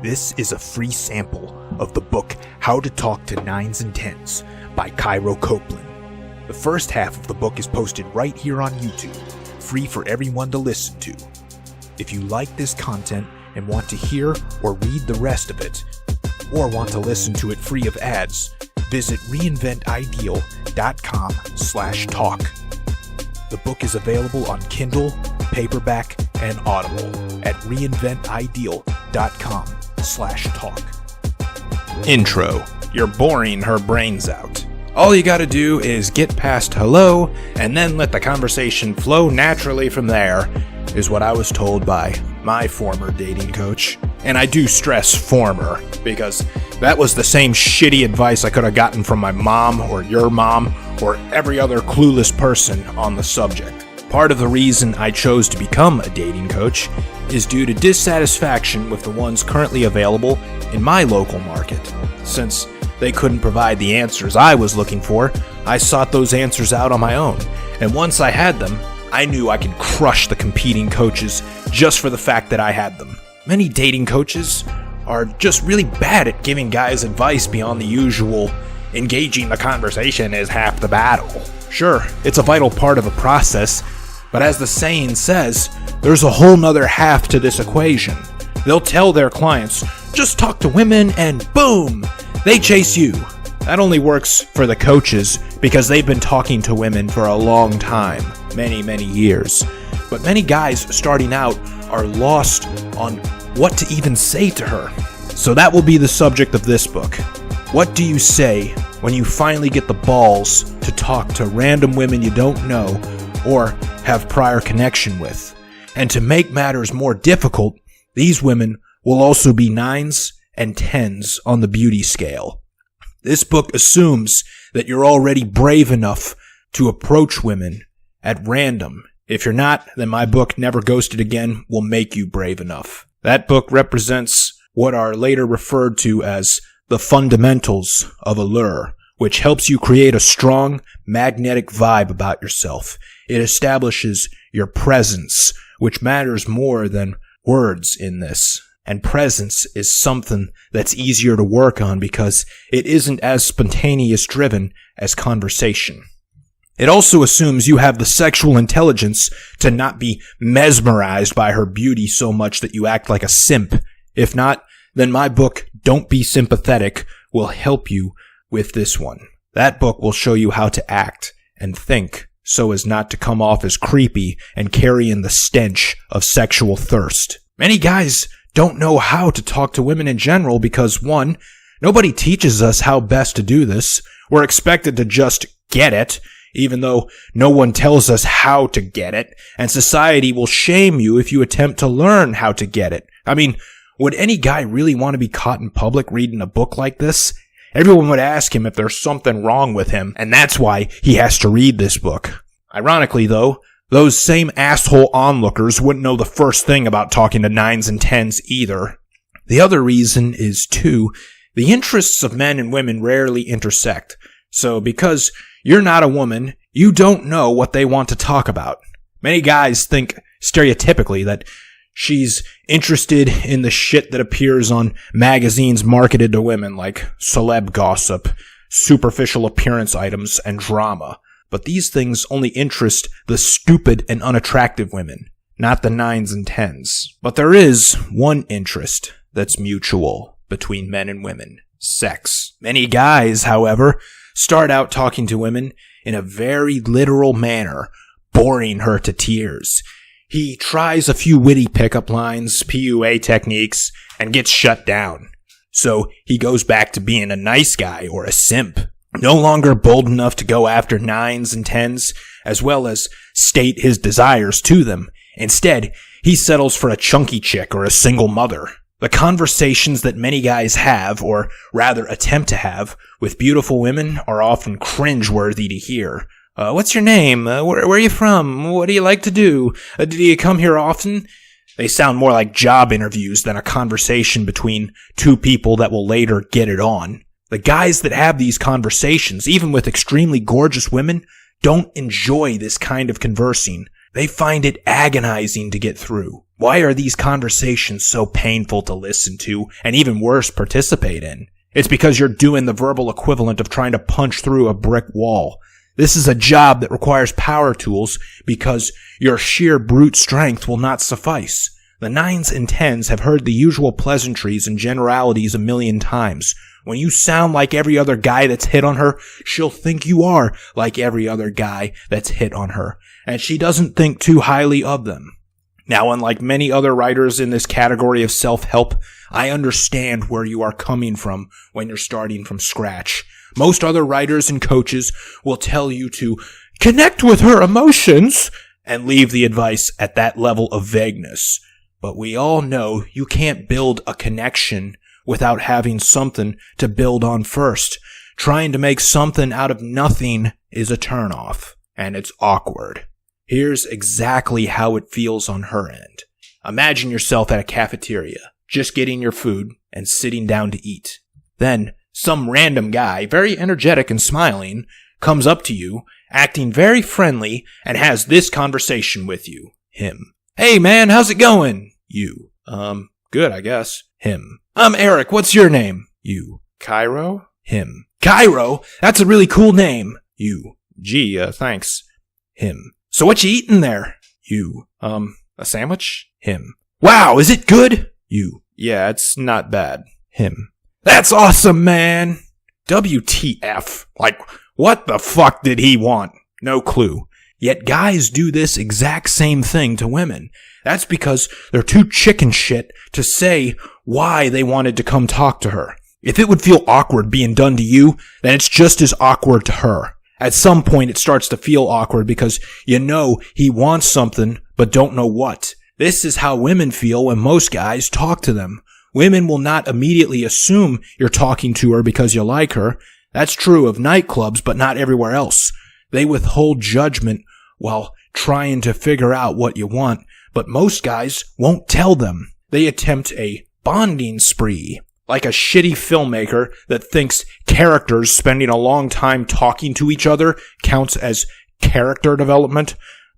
This is a free sample of the book How to Talk to 9's and 10's by Cairo Copeland. The first half of the book is posted right here on YouTube, free for everyone to listen to. If you like this content and want to hear or read the rest of it, or want to listen to it free of ads, visit reinventideal.com/talk. The book is available on Kindle, paperback, and Audible at reinventideal.com/talk. Intro. You're boring her brains out. All you gotta do is get past hello, and then let the conversation flow naturally from there, is what I was told by my former dating coach. And I do stress former, because that was the same shitty advice I could have gotten from my mom, or your mom, or every other clueless person on the subject. Part of the reason I chose to become a dating coach is due to dissatisfaction with the ones currently available in my local market. Since they couldn't provide the answers I was looking for, I sought those answers out on my own, and once I had them, I knew I could crush the competing coaches just for the fact that I had them. Many dating coaches are just really bad at giving guys advice beyond the usual engaging the conversation is half the battle. Sure, it's a vital part of the process, but as the saying says, there's a whole nother half to this equation. They'll tell their clients, just talk to women and boom, they chase you. That only works for the coaches because they've been talking to women for a long time, many years. But many guys starting out are lost on what to even say to her. So that will be the subject of this book. What do you say when you finally get the balls to talk to random women you don't know or have prior connection with? And to make matters more difficult, these women will also be 9's and 10's on the beauty scale. This book assumes that you're already brave enough to approach women at random. If you're not, then my book, Never Ghosted Again, will make you brave enough. That book represents what are later referred to as the fundamentals of allure, which helps you create a strong, magnetic vibe about yourself. It establishes your presence, which matters more than words in this. And presence is something that's easier to work on because it isn't as spontaneous driven as conversation. It also assumes you have the sexual intelligence to not be mesmerized by her beauty so much that you act like a simp. If not, then my book, Don't Be Sympathetic, will help you with this one. That book will show you how to act and think so as not to come off as creepy and carry in the stench of sexual thirst. Many guys don't know how to talk to women in general because, one, nobody teaches us how best to do this. We're expected to just get it, even though no one tells us how to get it, and society will shame you if you attempt to learn how to get it. I mean, would any guy really want to be caught in public reading a book like this? Everyone would ask him if there's something wrong with him, and that's why he has to read this book. Ironically, though, those same asshole onlookers wouldn't know the first thing about talking to 9's and 10's either. The other reason is, too, the interests of men and women rarely intersect. So because you're not a woman, you don't know what they want to talk about. Many guys think stereotypically that she's interested in the shit that appears on magazines marketed to women like celeb gossip, superficial appearance items, and drama. But these things only interest the stupid and unattractive women, not the 9's and 10's. But there is one interest that's mutual between men and women: sex. Many guys, however, start out talking to women in a very literal manner, boring her to tears. He tries a few witty pickup lines, PUA techniques, and gets shut down. So he goes back to being a nice guy or a simp. No longer bold enough to go after 9's and 10's, as well as state his desires to them. Instead, he settles for a chunky chick or a single mother. The conversations that many guys have, or rather attempt to have, with beautiful women are often cringe-worthy to hear. What's your name? Where are you from? What do you like to do? Do you come here often? They sound more like job interviews than a conversation between two people that will later get it on. The guys that have these conversations, even with extremely gorgeous women, don't enjoy this kind of conversing. They find it agonizing to get through. Why are these conversations so painful to listen to, and even worse, participate in? It's because you're doing the verbal equivalent of trying to punch through a brick wall. This is a job that requires power tools because your sheer brute strength will not suffice. The 9's and 10's have heard the usual pleasantries and generalities a million times. When you sound like every other guy that's hit on her, she'll think you are like every other guy that's hit on her, and she doesn't think too highly of them. Now, unlike many other writers in this category of self-help, I understand where you are coming from when you're starting from scratch. Most other writers and coaches will tell you to connect with her emotions and leave the advice at that level of vagueness. But we all know you can't build a connection without having something to build on first. Trying to make something out of nothing is a turnoff, and it's awkward. Here's exactly how it feels on her end. Imagine yourself at a cafeteria, just getting your food and sitting down to eat. Then, some random guy, very energetic and smiling, comes up to you, acting very friendly, and has this conversation with you. Him. Hey man, how's it going? You. Good, I guess. Him. I'm Eric, what's your name? You. Cairo? Him. Cairo? That's a really cool name. You. Gee, thanks. Him. So what you eating there? You. A sandwich? Him. Wow, is it good? You. Yeah, it's not bad. Him. That's awesome, man. WTF. Like, what the fuck did he want? No clue. Yet guys do this exact same thing to women. That's because they're too chicken shit to say why they wanted to come talk to her. If it would feel awkward being done to you, then it's just as awkward to her. At some point, it starts to feel awkward because you know he wants something, but don't know what. This is how women feel when most guys talk to them. Women will not immediately assume you're talking to her because you like her. That's true of nightclubs, but not everywhere else. They withhold judgment while trying to figure out what you want, but most guys won't tell them. They attempt a bonding spree. Like a shitty filmmaker that thinks characters spending a long time talking to each other counts as character development.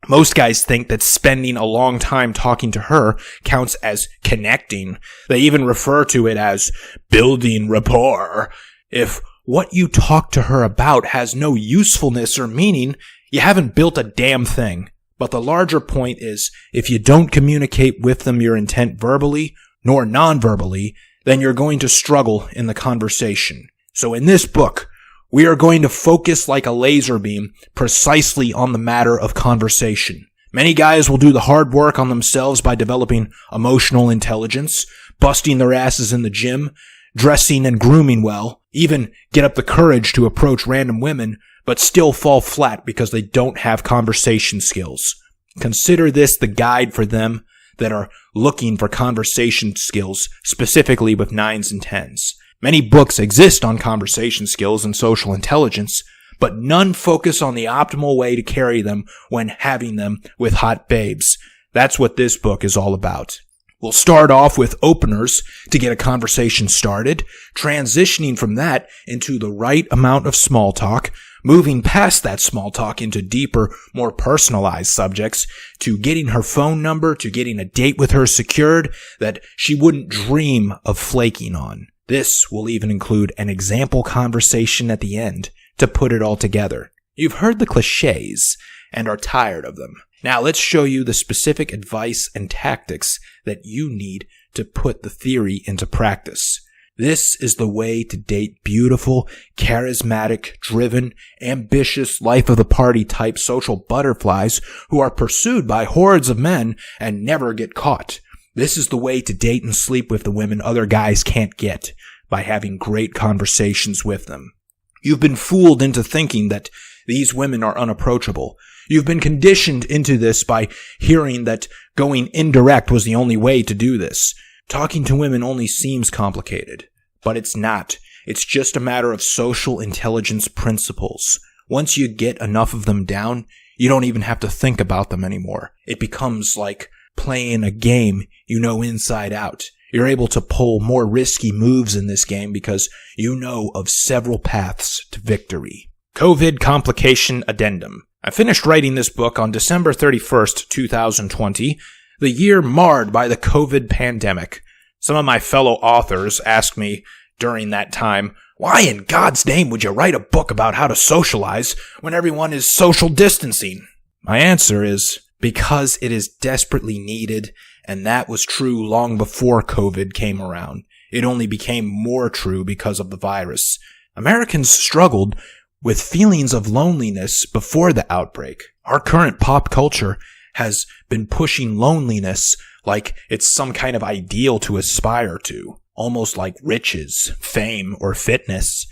Most guys think that spending a long time talking to her counts as connecting. They even refer to it as building rapport. If what you talk to her about has no usefulness or meaning, you haven't built a damn thing. But the larger point is, if you don't communicate with them your intent verbally, nor non-verbally, then you're going to struggle in the conversation. So in this book, we are going to focus like a laser beam precisely on the matter of conversation. Many guys will do the hard work on themselves by developing emotional intelligence, busting their asses in the gym, dressing and grooming well, even get up the courage to approach random women, but still fall flat because they don't have conversation skills. Consider this the guide for them that are looking for conversation skills, specifically with 9's and 10's. Many books exist on conversation skills and social intelligence, but none focus on the optimal way to carry them when having them with hot babes. That's what this book is all about. We'll start off with openers to get a conversation started, transitioning from that into the right amount of small talk, moving past that small talk into deeper, more personalized subjects, to getting her phone number, to getting a date with her secured that she wouldn't dream of flaking on. This will even include an example conversation at the end to put it all together. You've heard the clichés and are tired of them. Now let's show you the specific advice and tactics that you need to put the theory into practice. This is the way to date beautiful, charismatic, driven, ambitious, life-of-the-party type social butterflies who are pursued by hordes of men and never get caught. This is the way to date and sleep with the women other guys can't get, by having great conversations with them. You've been fooled into thinking that these women are unapproachable. You've been conditioned into this by hearing that going indirect was the only way to do this. Talking to women only seems complicated, but it's not. It's just a matter of social intelligence principles. Once you get enough of them down, you don't even have to think about them anymore. It becomes like playing a game you know inside out. You're able to pull more risky moves in this game because you know of several paths to victory. COVID Complication Addendum. I finished writing this book on December 31st, 2020. the year marred by the COVID pandemic. Some of my fellow authors asked me during that time, why in God's name would you write a book about how to socialize when everyone is social distancing? My answer is because it is desperately needed, and that was true long before COVID came around. It only became more true because of the virus. Americans struggled with feelings of loneliness before the outbreak. Our current pop culture has been pushing loneliness like it's some kind of ideal to aspire to, almost like riches, fame, or fitness.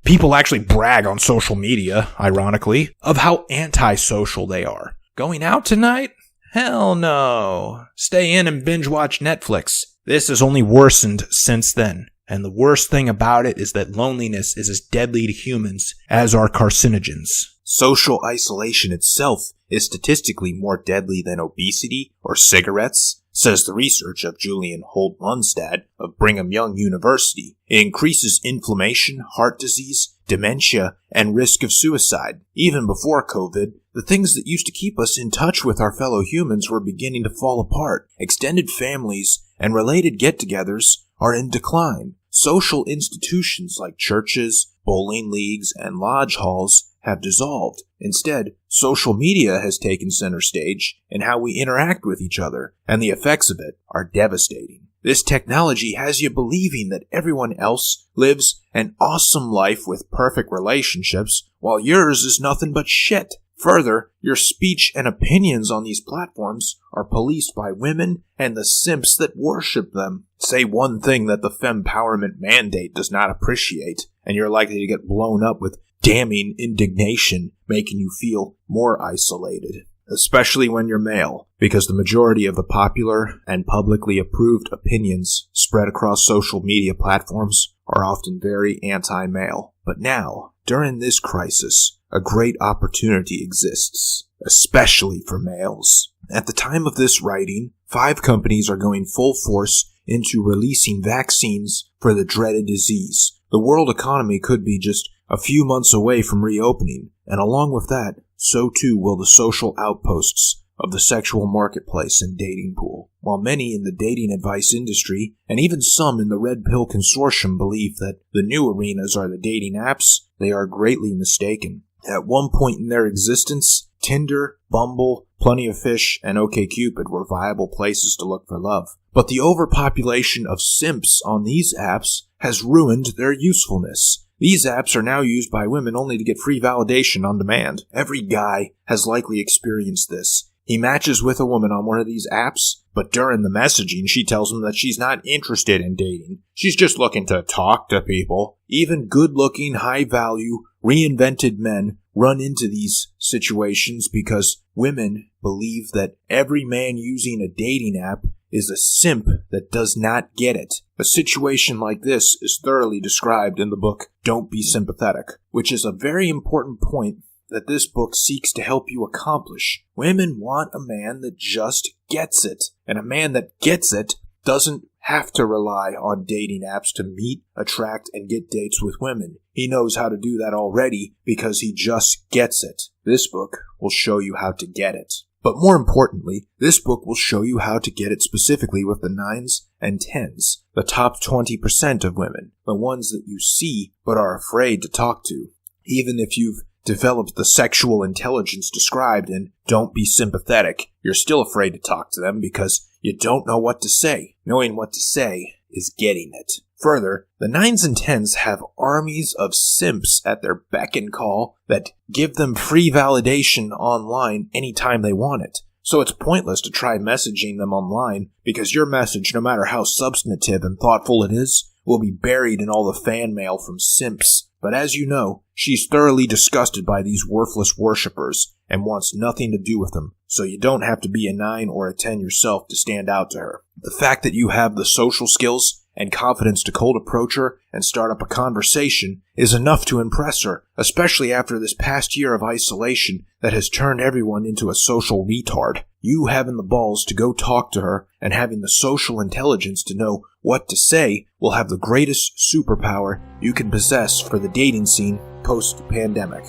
People actually brag on social media, ironically, of how antisocial they are. Going out tonight? Hell no. Stay in and binge watch Netflix. This has only worsened since then. And the worst thing about it is that loneliness is as deadly to humans as are carcinogens. Social isolation itself is statistically more deadly than obesity or cigarettes, says the research of Julian Holt-Lundstad of Brigham Young University. It increases inflammation, heart disease, dementia, and risk of suicide. Even before COVID, the things that used to keep us in touch with our fellow humans were beginning to fall apart. Extended families and related get-togethers are in decline. Social institutions like churches, bowling leagues, and lodge halls have dissolved. Instead, social media has taken center stage in how we interact with each other, and the effects of it are devastating. This technology has you believing that everyone else lives an awesome life with perfect relationships, while yours is nothing but shit. Further, your speech and opinions on these platforms are policed by women and the simps that worship them. Say one thing that the fempowerment mandate does not appreciate, and you're likely to get blown up with damning indignation, making you feel more isolated. Especially when you're male, because the majority of the popular and publicly approved opinions spread across social media platforms are often very anti-male. But now, during this crisis, a great opportunity exists, especially for males. At the time of this writing, 5 companies are going full force into releasing vaccines for the dreaded disease. The world economy could be just a few months away from reopening, and along with that, so too will the social outposts of the sexual marketplace and dating pool. While many in the dating advice industry, and even some in the Red Pill Consortium, believe that the new arenas are the dating apps, they are greatly mistaken. At one point in their existence, Tinder, Bumble, Plenty of Fish, and OkCupid were viable places to look for love. But the overpopulation of simps on these apps has ruined their usefulness. These apps are now used by women only to get free validation on demand. Every guy has likely experienced this. He matches with a woman on one of these apps, but during the messaging she tells him that she's not interested in dating. She's just looking to talk to people. Even good-looking, high-value, reinvented men run into these situations because women believe that every man using a dating app is a simp that does not get it. A situation like this is thoroughly described in the book Don't Be Sympathetic, which is a very important point that this book seeks to help you accomplish. Women want a man that just gets it, and a man that gets it doesn't have to rely on dating apps to meet, attract, and get dates with women. He knows how to do that already because he just gets it. This book will show you how to get it. But more importantly, this book will show you how to get it specifically with the 9's and 10's, the top 20% of women, the ones that you see but are afraid to talk to. Even if you've developed the sexual intelligence described in Don't Be Sympathetic, you're still afraid to talk to them because you don't know what to say. Knowing what to say is getting it. Further, the 9's and 10's have armies of simps at their beck and call that give them free validation online anytime they want it. So it's pointless to try messaging them online because your message, no matter how substantive and thoughtful it is, will be buried in all the fan mail from simps. But as you know, she's thoroughly disgusted by these worthless worshippers and wants nothing to do with them, so you don't have to be a 9 or a 10 yourself to stand out to her. The fact that you have the social skills and confidence to cold approach her and start up a conversation is enough to impress her, especially after this past year of isolation that has turned everyone into a social retard. You having the balls to go talk to her and having the social intelligence to know what to say will have the greatest superpower you can possess for the dating scene post-pandemic.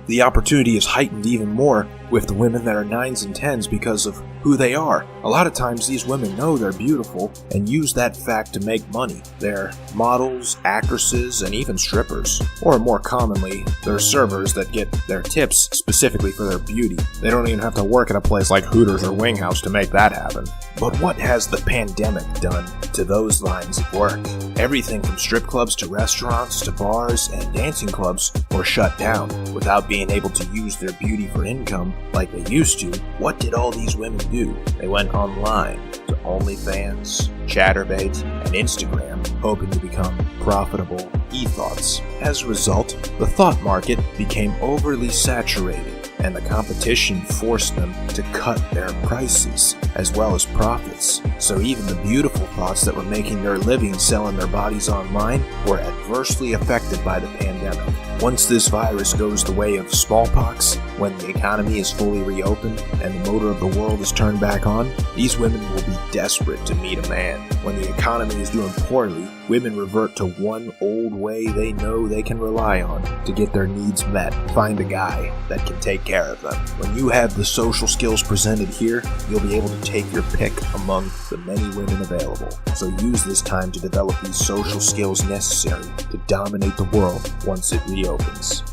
The opportunity is heightened even more with the women that are 9's and 10's because of who they are. A lot of times these women know they're beautiful and use that fact to make money. They're models, actresses, and even strippers. Or more commonly, they're servers that get their tips specifically for their beauty. They don't even have to work at a place like Hooters or Wing House to make that happen. But what has the pandemic done to those lines of work? Everything from strip clubs to restaurants to bars and dancing clubs were shut down. Without being able to use their beauty for income like they used to, what did all these women do? They went online to OnlyFans, Chatterbait, and Instagram, hoping to become profitable e-thoughts. As a result, the thought market became overly saturated, and the competition forced them to cut their prices as well as profits. So even the beautiful thoughts that were making their living selling their bodies online were adversely affected by the pandemic. Once this virus goes the way of smallpox, when the economy is fully reopened and the motor of the world is turned back on, these women will be desperate to meet a man. When the economy is doing poorly, women revert to one old way they know they can rely on to get their needs met: find a guy that can take care of them. When you have the social skills presented here, you'll be able to take your pick among the many women available. So use this time to develop these social skills necessary to dominate the world once it reopens.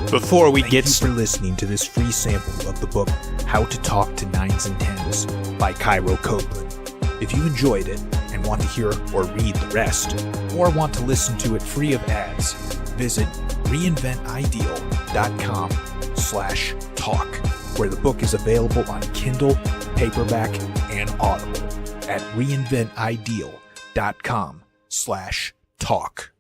Before we get for listening to this free sample of the book How to Talk to 9's and 10's by Cairo Copeland. If you enjoyed it and want to hear or read the rest, or want to listen to it free of ads, visit reinventideal.com/talk, where the book is available on Kindle, paperback, and Audible at reinventideal.com/talk.